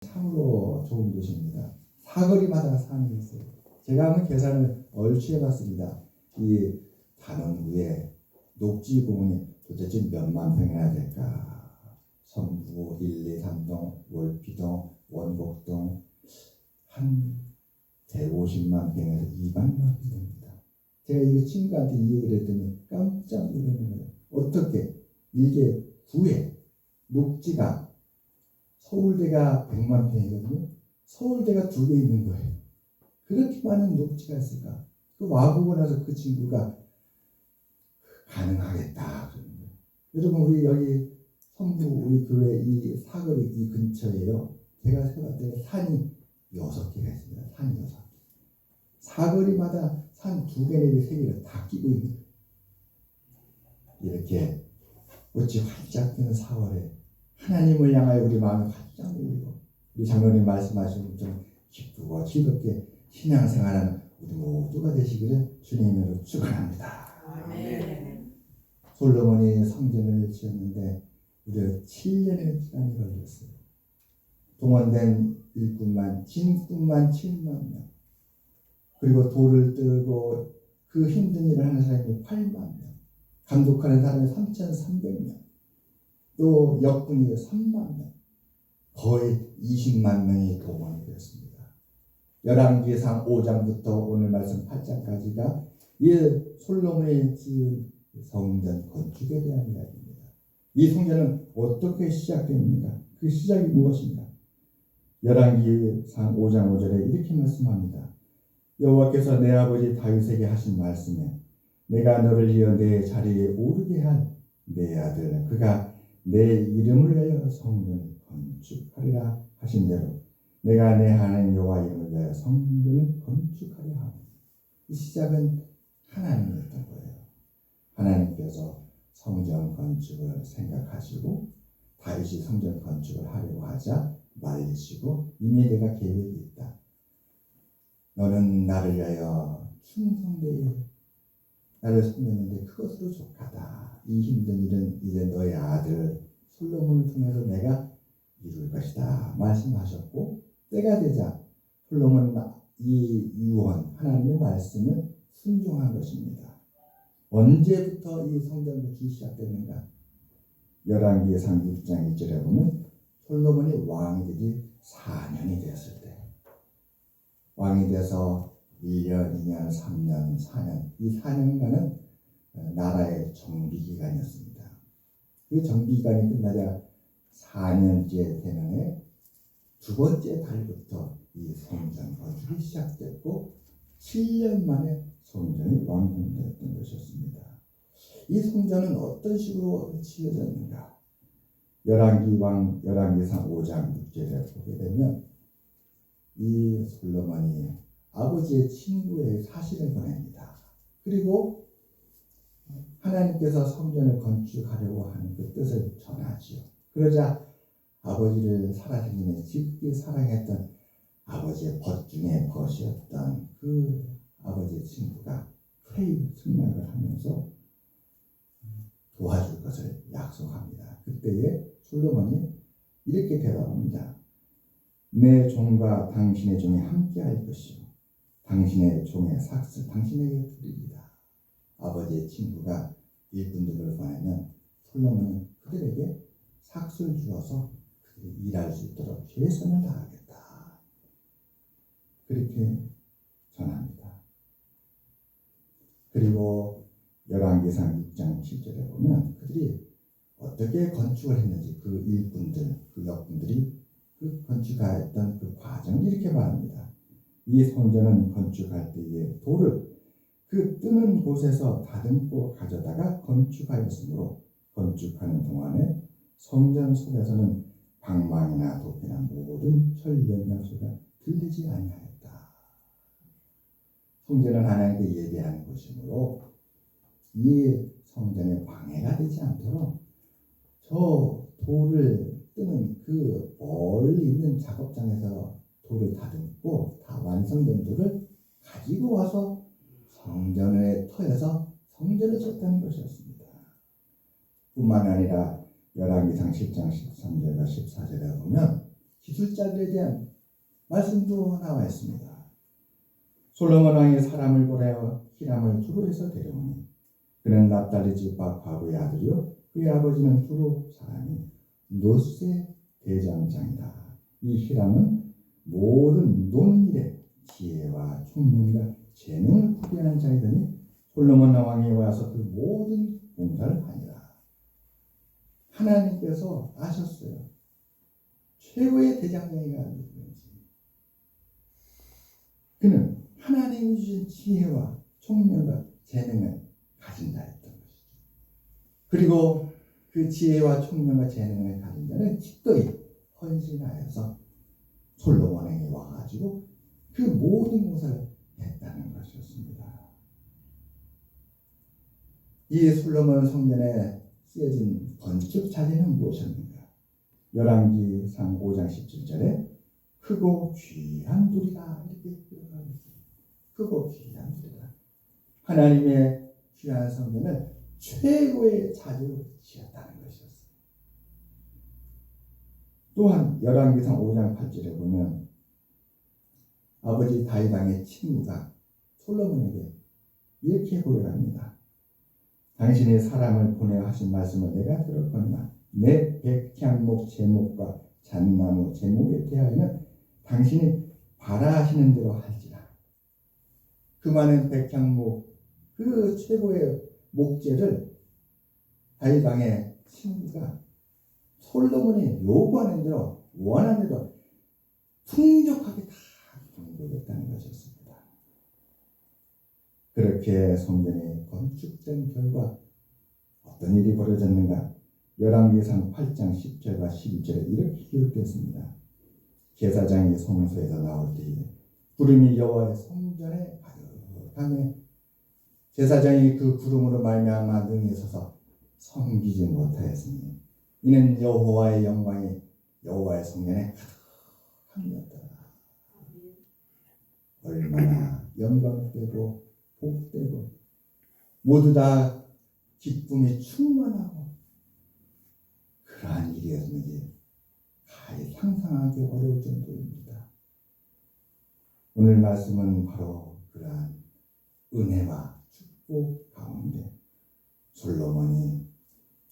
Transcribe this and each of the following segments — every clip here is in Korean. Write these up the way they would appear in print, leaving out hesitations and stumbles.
참으로 좋은 도시입니다. 사거리마다 산이 있어요. 제가 한번 계산을 얼추 해봤습니다. 이 단원구에 녹지공원이 도대체 몇만 평이나 될까? 성구, 1, 2, 3동, 월피동, 원곡동 한 150만 평에서 200만 평 됩니다. 제가 이거 친구한테 이 얘기를 했더니 깜짝 놀라는 거예요. 어떻게 이게 구에 녹지가 서울대가 100만 평이거든요. 서울대가 2개 있는 거예요. 그렇게 많은 녹지가 있을까? 그 와보고 나서 그 친구가 가능하겠다 그러는 거예요. 여러분 우리 여기 성부 우리 교회 이 사거리 이 근처에요. 제가 생각했더니 산이 6개가 있습니다. 산이 6개. 사거리마다 산 2개 내지 3개를 다 끼고 있는 거예요. 이렇게 꽃이 활짝 피는 4월에 하나님을 향하여 우리 마음이 활짝 열리고 우리 장로님 말씀하신 좀 기쁘고 즐겁게 신앙생활하는 우리 모두가 되시기를 주님으로 축원합니다. 아멘. 솔로몬이 성전을 지었는데 무려 7년의 시간이 걸렸어요. 동원된 일꾼만 진꾼만 7만 명, 그리고 돌을 뜨고 그 힘든 일을 하는 사람이 8만 명, 감독하는 사람이 3,300명, 또 역군이 3만 명, 거의 20만 명이 동원이 되었습니다. 열왕기상 5장부터 오늘 말씀 8장까지가 이 솔로몬이 지은 성전 건축에 대한 이야기입니다. 이 성전은 어떻게 시작됩니까? 그 시작이 무엇인가? 열왕기상 5장 5절에 이렇게 말씀합니다. 여호와께서 내 아버지 다윗에게 하신 말씀에 내가 너를 이어 내 자리에 오르게 한 내 아들 그가 내 이름을 위하여 성전을 건축하리라 하신 대로 내가 내 하나님 여호와 이름을 위하여 성전을 건축하려 하고, 이 시작은 하나님이었던 거예요. 하나님께서 성전 건축을 생각하시고 다윗이 성전 건축을 하려고 하자 말리시고 이미 내가 계획이 있다. 너는 나를 위하여 충성되이 나를 섬겼는데 그것으로 족하다. 이 힘든 일은 이제 너의 아들 솔로몬을 통해서 내가 이룰 것이다 말씀하셨고, 때가 되자 솔로몬은 이 유언 하나님의 말씀을 순종한 것입니다. 언제부터 이 성전 건축이 시작됐는가? 열왕기상 6장 1절에 보면 솔로몬이 왕이 되지 4년이 되었을 때, 왕이 돼서 1년, 2년, 3년, 4년, 이 4년간은 나라의 정비기간이었습니다. 그 정비기간이 끝나자 4년째 되는 해 두 번째 달부터 이 성전 건축이 시작됐고 7년 만에 성전이 완공되었던 것이었습니다. 이 성전은 어떤 식으로 지어졌는가? 열왕기상 5장 6절에 보게 되면 이 솔로몬이 아버지의 친구에게 사신을 보냅니다. 그리고 하나님께서 성전을 건축하려고 하는 그 뜻을 전하지요. 그러자 아버지를 살아생전에 지극히 사랑했던 아버지의 벗 중에 벗이었던 그 아버지의 친구가 회의 승낙을 하면서 도와줄 것을 약속합니다. 그때에 솔로몬이 이렇게 대답합니다. 내 종과 당신의 종이 함께할 것이요 당신의 종의 삭슬 당신에게 드립니다. 아버지의 친구가 일꾼들을 보내면 솔로몬은 그들에게 삭슬 주어서 그들이 일할 수 있도록 최선을 다하겠다. 그렇게 전합니다. 그리고 열왕기상 6장 7절에 보면 그들이 어떻게 건축을 했는지 그 일꾼들, 그 역군들이 그 건축하였던 그 과정을 이렇게 말합니다. 이 성전은 건축할 때에 돌을 그 뜨는 곳에서 다듬고 가져다가 건축하였으므로 건축하는 동안에 성전 속에서는 방망이나 도피나 모든 전력량 소리가 들리지 아니하였다. 성전은 하나님께 예배하는 곳이므로 이 성전에 방해가 되지 않도록 저 돌을 뜨는 그 멀리 있는 작업장에서 돌을 다듬고 다 완성된 돌을 가지고 와서 성전의 터에서 성전을 쳤다는 것이었습니다. 뿐만 아니라 열왕기상 10장 13절과 14절에 보면 기술자들에 대한 말씀도 나와 있습니다. 솔로몬 왕이 사람을 보내어 히람을 두로에서 데려오니 그는 납달리 지파 과부의 아들이요 그의 아버지는 두로 사람이 노스의 대장장이다. 이 히람은 모든 논일에 지혜와 총명과 재능을 구비하는 자이더니 솔로몬 왕이 와서 그 모든 공사를 하니라. 하나님께서 아셨어요. 최고의 대장장이가 누구인지. 그는 하나님이 주신 지혜와 총명과 재능을 가진 자였던 것이죠. 그리고 그 지혜와 총명과 재능을 가진 자는 기꺼이 헌신하여서 솔로몬에게 와가지고 그 모든 공사를 했다는 것이었습니다. 이 솔로몬 성전에 쓰여진 건축 자재는 무엇이었는가? 열왕기상 5장 17절에 크고 귀한 돌이다 이렇게 기록하고 있습니다. 크고 귀한 돌이다. 하나님의 귀한 성전을 최고의 자재로 지었다는 것이었습니다. 또한 열왕기상 5장 8절에 보면 아버지 다윗 왕의 친구가 솔로몬에게 이렇게 고백합니다. 당신이 사람을 보내어 하신 말씀을 내가 들었거니와 내 백향목 제목과 잣나무 제목에 대하여는 당신이 바라하시는 대로 할지라. 그 많은 백향목 그 최고의 목재를 다윗 왕의 친구가 솔로몬이 요구하는 대로 원하는 대로 풍족하게 다 공급했다는 것이었습니다. 그렇게 성전이 건축된 결과 어떤 일이 벌어졌는가? 열왕기상 8장 10절과 11절에 이렇게 기록됐습니다. 제사장이 성소에서 나올 때에 구름이 여호와의 성전에 가득하며 제사장이 그 구름으로 말미암아 능히 서서 섬기지 못하였으니 이는 여호와의 영광이 여호와의 성전에 가득함이었더라. 얼마나 영광되고 복되고 모두 다 기쁨이 충만하고 그러한 일이었는지 가히 상상하기 어려울 정도입니다. 오늘 말씀은 바로 그러한 은혜와 축복 가운데 솔로몬이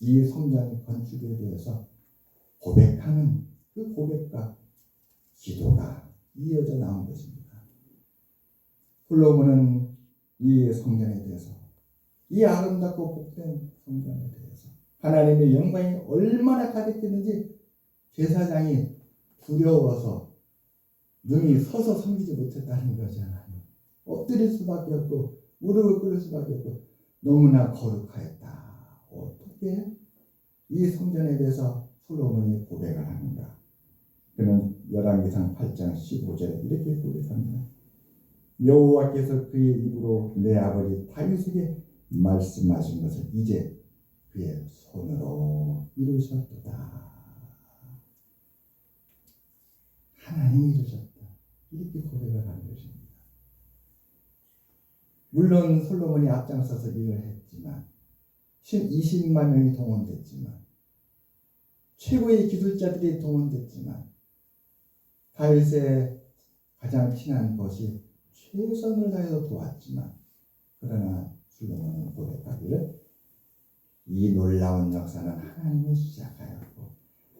이 성전 건축에 대해서 고백하는 그 고백과 기도가 이어져 나온 것입니다. 솔로몬은 이 성전에 대해서 이 아름답고 복된 성전에 대해서 하나님의 영광이 얼마나 가득했는지 제사장이 두려워서 능히 서서 섬기지 못했다는 거잖아요. 엎드릴 수밖에 없고 무릎을 꿇을 수밖에 없고 너무나 거룩하였다. 어떻게 이 성전에 대해서 솔로몬이 고백을 하는가? 그는 열왕기상 8장 15절에 이렇게 고백합니다. 여호와께서 그의 입으로 내 아버지 다윗에게 말씀하신 것을 이제 그의 손으로 이루셨도다. 하나님이 이루셨다. 이렇게 고백을 하는 것입니다. 물론 솔로몬이 앞장서서 일을 했지만 20만 명이 동원됐지만 최고의 기술자들이 동원됐지만 다윗의 가장 친한 것이 최선을 다해서 도왔지만 그러나 솔로몬은 고백하기를 이 놀라운 역사는 하나님이 시작하였고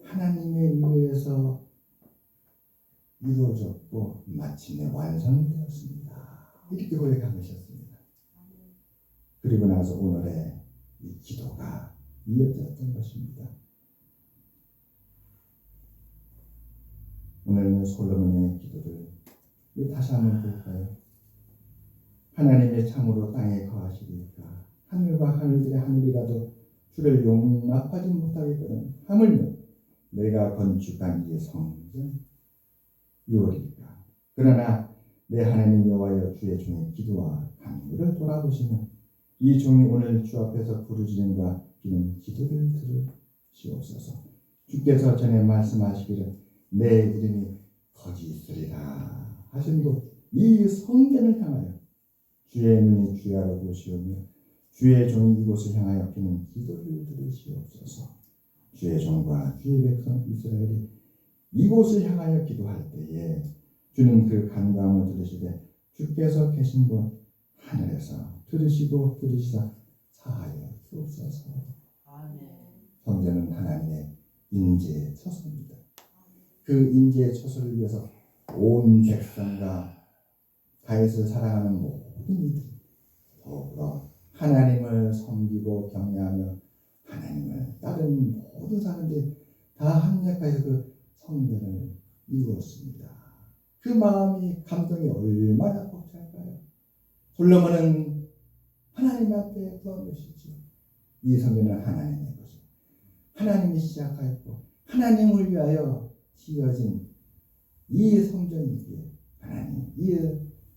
하나님에 의해서 이루어졌고 마침내 완성되었습니다. 이렇게 고백한 것이었습니다. 그리고 나서 오늘의 이 기도가 이어졌던 것입니다. 오늘은 솔로몬의 기도를 다시 한번 볼까요? 하나님의 참으로 땅에 거하시리까 하늘과 하늘들의 하늘이라도 주를 용납하지 못하겠거든 하물며 내가 건축한 이 성전 이오리까. 그러나 내 하나님 여호와여 주의 종의 기도와 간구를 돌아보시며 이 종이 오늘 주 앞에서 부르짖음과 비는 기도를 들으시옵소서. 주께서 전에 말씀하시기를 내 이름이 거기 있으리라 하신 곳 이 성전을 향하여 주의 눈이 주야로 보시오며 주의 종이 이곳을 향하여 비는 기도를 들으시옵소서. 주의 종과 주의 백성 이스라엘이 이곳을 향하여 기도할 때에 주는 그 간구함을 들으시되 주께서 계신 곳 하늘에서 들으시고 들으시사 사하여 주옵소서. 성전은 하나님의 인재의 처소입니다. 그 인재의 처소를 위해서 온 백성과 다윗을 사랑하는 모든 이들이 더불어 하나님을 섬기고 경외하며 하나님을 따르는 모든 사람들이 다 합력하여서 그 성전을 이루었습니다. 그 마음이 감동이 얼마나 벅찰까요? 솔로몬은 하나님 앞에 구한 것이죠. 이 성전은 하나님의 것이고 하나님이 시작하였고 하나님을 위하여 지어진 이 성전이기에 하나님 이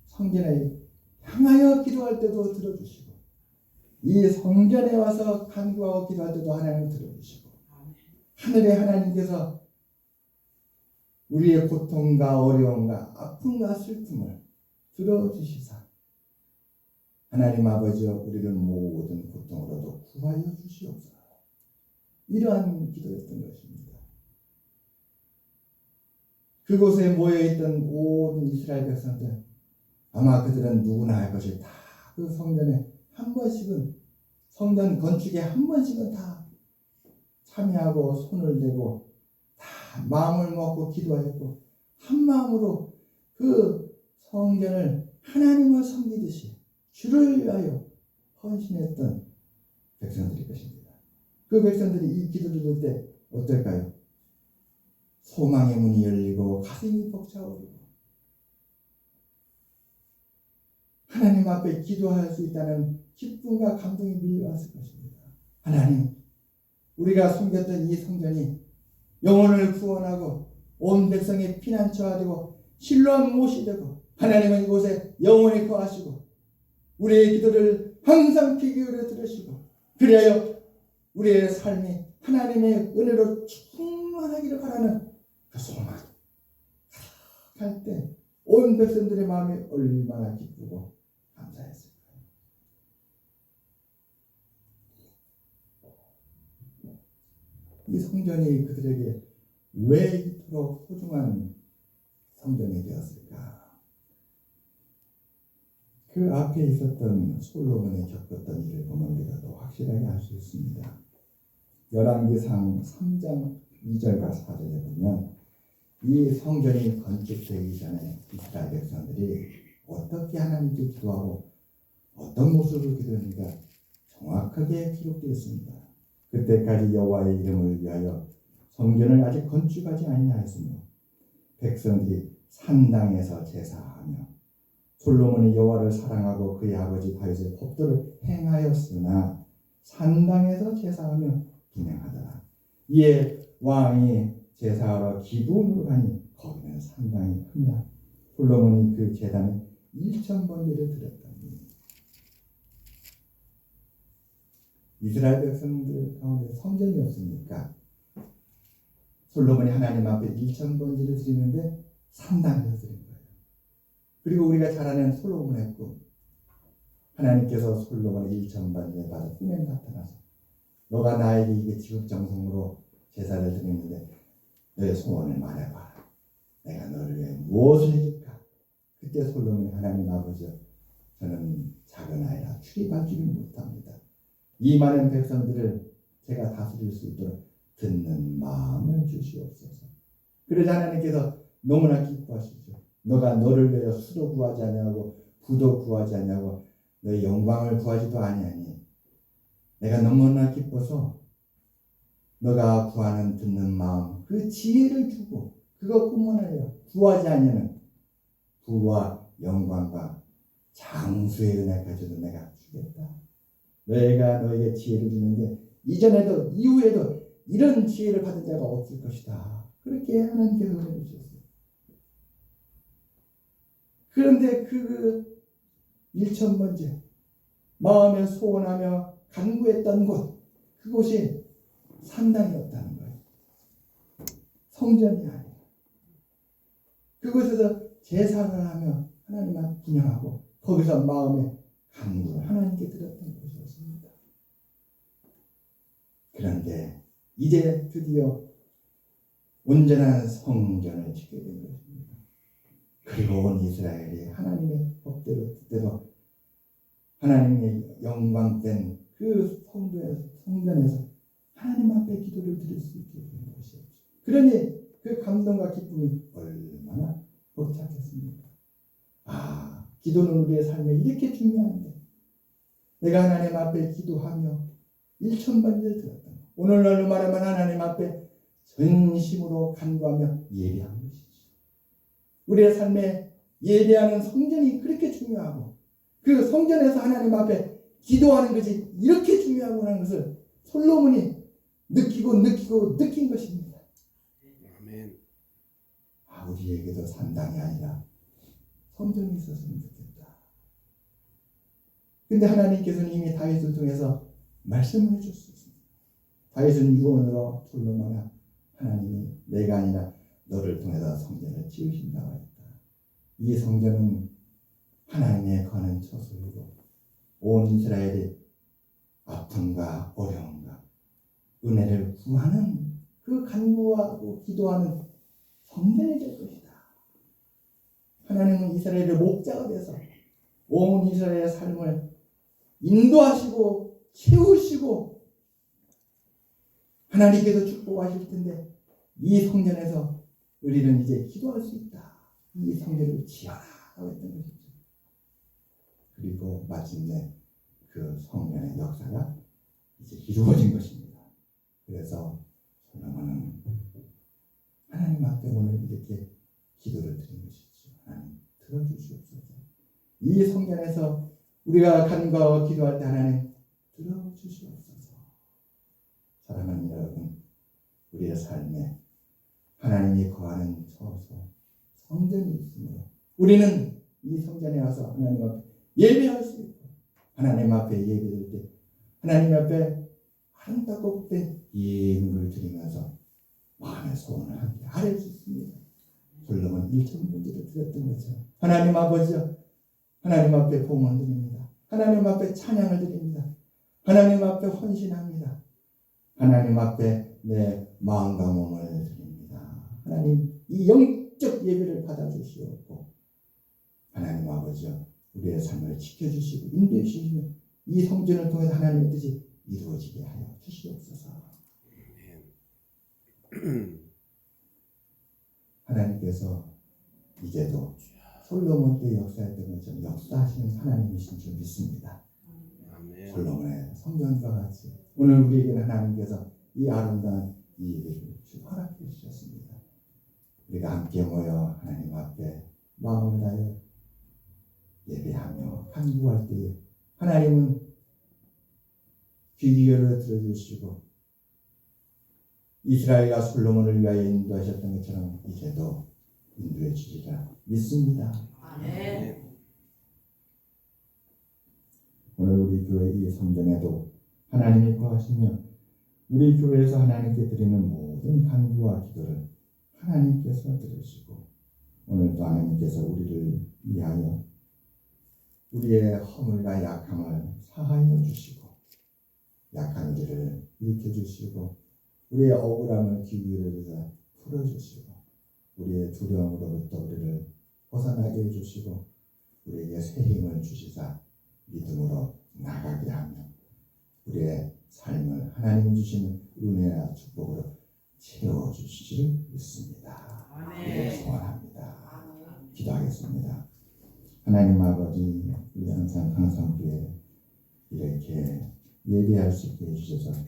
성전에 향하여 기도할 때도 들어주시고 이 성전에 와서 간구하고 기도할 때도 하나님 들어주시고 하늘의 하나님께서 우리의 고통과 어려움과 아픔과 슬픔을 들어주시사 하나님 아버지여 우리를 모든 고통으로도 구하여 주시옵소서. 이러한 기도였던 것입니다. 그곳에 모여있던 모든 이스라엘 백성들 아마 그들은 누구나 할 것이 다 그 성전에 한 번씩은 성전 건축에 한 번씩은 다 참여하고 손을 대고 다 마음을 먹고 기도하였고 한 마음으로 그 성전을 하나님을 섬기듯이 주를 위하여 헌신했던 백성들일 것입니다. 그 백성들이 이 기도를 들을 때 어떨까요? 소망의 문이 열리고 가슴이 벅차오르고 하나님 앞에 기도할 수 있다는 기쁨과 감동이 밀려왔을 것입니다. 하나님, 우리가 섬겼던 이 성전이 영혼을 구원하고 온 백성의 피난처가 되고 신뢰한 못이 되고 하나님은 이곳에 영원히 거하시고 우리의 기도를 항상 귀 기울여 들으시고 그리하여 우리의 삶이 하나님의 은혜로 충만하기를 바라는 그 소망 할 때 온 백성들의 마음이 얼마나 기쁘고 감사했을까요? 이 성전이 그들에게 왜 이토록 소중한 성전이 되었을까? 그 앞에 있었던 솔로몬이 겪었던 일을 보면 우리가 더 확실하게 알 수 있습니다. 열왕기상 3장 2절과 4절에 보면 이 성전이 건축되기 전에 이스라엘 백성들이 어떻게 하나님께 기도하고 어떤 모습으로 기도했는가 정확하게 기록되어 있습니다. 그때까지 여호와의 이름을 위하여 성전을 아직 건축하지 아니하였으며 백성들이 산당에서 제사하며 솔로몬이 여호와를 사랑하고 그의 아버지 다윗의 법도를 행하였으나 산당에서 제사하며 분향하더라. 이에 왕이 제사하러 기브온으로 가니 거기는 산당이 큽니다. 솔로몬이 그 제단에 1,000번제를 드렸더니 이스라엘 백성들 가운데 성전이 없으니까 솔로몬이 하나님 앞에 1,000번제를 드리는데 산당에서 드린 거예요. 그리고 우리가 잘 아는 솔로몬의 꿈, 하나님께서 솔로몬의 1,000번제 받아 꿈에 나타나서 너가 나에게 이게 지극정성으로 제사를 드리는데 너의 소원을 말해봐. 내가 너를 위해 무엇을 해줄까? 그때 솔로몬이 하나님 아버지여 저는 작은 아이라 출입하지를 못합니다. 이 많은 백성들을 제가 다스릴 수 있도록 듣는 마음을 주시옵소서. 그러자 하나님께서 너무나 기뻐하시죠. 너가 너를 위하여 수도 구하지 아니하고 부도 구하지 아니하고 너의 영광을 구하지도 아니하니 내가 너무나 기뻐서 너가 구하는 듣는 마음 그 지혜를 주고 그것뿐만 아니라 구하지 아니하는 부와 영광과 장수의 은혜까지도 내가 주겠다. 내가 너에게 지혜를 주는데 이전에도 이후에도 이런 지혜를 받은 자가 없을 것이다. 그렇게 하나님께서 은혜를 주셨어요. 그런데 그 1,000번째 마음에 소원하며 간구했던 곳 그곳이 산당이었다는 거예요. 성전이 아니라 그곳에서 제사를 하며 하나님 앞 분향하고 거기서 마음의 간구를 하나님께 드렸던 것이었습니다. 그런데 이제 드디어 온전한 성전을 짓게 된 것입니다. 그리고 온 이스라엘이 하나님의 법대로 뜻대로 하나님의 영광된 그 성전에서 하나님 앞에 기도를 드릴 수 있게 된 것이었죠. 그러니 그 감동과 기쁨이 얼마나 벅찼겠습니까? 아, 기도는 우리의 삶에 이렇게 중요한데 내가 하나님 앞에 기도하며 일천반절 들었다. 오늘날로 말하면 하나님 앞에 전심으로 간구하며 예배한 것이죠. 우리의 삶에 예배하는 성전이 그렇게 중요하고 그 성전에서 하나님 앞에 기도하는 것이 이렇게 중요하구나 하는 것을 솔로몬이 느낀 것입니다. 아멘. 아, 우리에게도 산당이 아니라 성전이 있었으면 좋겠다. 근데 하나님께서는 이미 다윗을 통해서 말씀을 해주셨습니다. 다윗은 유언으로 솔로몬아, 하나님이 내가 아니라 너를 통해서 성전을 지으신다고 했다. 이 성전은 하나님의 거하는 처소이고 온 이스라엘의 아픔과 어려움과 은혜를 구하는 그 간구하고 기도하는 성전이 될 것이다. 하나님은 이스라엘의 목자가 돼서 온 이스라엘의 삶을 인도하시고 채우시고 하나님께서 축복하실 텐데 이 성전에서 우리는 이제 기도할 수 있다. 이 성전을 지어라 하고 했던 것이죠. 그리고 마침내 그 성전의 역사가 이제 이루어진 것입니다. 그래서 솔로몬은 하나님 앞에 오늘 이렇게 기도를 드린 것이죠. 하나님 들어주시옵소서. 이 성전에서 우리가 간구하고 기도할 때 하나님 들어주시옵소서. 사랑하는 여러분, 우리의 삶에 하나님이 거하는 처소 성전이 있으므로 우리는 이 성전에 와서 하나님 앞에 예배할 수 있고 하나님 앞에 예배할 때 하나님 앞에 아름답고 복된 예물을 드리면서 마음의 소원을 함께 아뢰 수 있습니다. 솔로몬 1,000번째를 드렸던 것처럼 하나님 아버지요, 하나님 앞에 봉헌 드립니다. 하나님 앞에 찬양을 드립니다. 하나님 앞에 헌신합니다. 하나님 앞에 내 마음과 몸을 드립니다. 하나님 이 영적 예배를 받아주시옵고 하나님 아버지요, 우리의 삶을 지켜주시고 인도해 주시며 이 성전을 통해서 하나님의 뜻이 이루어지게 하여 주시옵소서. 하나님께서 이제도 솔로몬 때 역사했던 것처럼 역사하시는 하나님이신 줄 믿습니다. 솔로몬의 성전과 같이 오늘 우리에게는 하나님께서 이 아름다운 이 예배를 허락해 주셨습니다. 우리가 함께 모여 하나님 앞에 마음을 다해 예배하며 간구할 때에 하나님은 귀 기울여 들어주시고 이스라엘과 솔로몬을 위하여 인도하셨던 것처럼 이제도 인도해 주리라 믿습니다. 아멘. 오늘 우리 교회 이 성전에도 하나님이 거하시며 우리 교회에서 하나님께 드리는 모든 간구와 기도를 하나님께서 들으시고 오늘도 하나님께서 우리를 위하여 우리의 허물과 약함을 사하여 주시고 약한 우리를 일으켜 주시고 우리의 억울함을 기울여서 풀어주시고 우리의 두려움으로부터 우리를 벗어나게 해주시고 우리에게 새 힘을 주시사 믿음으로 나가게 하며 우리의 삶을 하나님이 주시는 은혜와 축복으로 채워주시기를 믿습니다. 아멘. 소원합니다. 기도하겠습니다. 하나님 아버지, 우리 항상 교회 이렇게 예배할 수 있게 해주셔서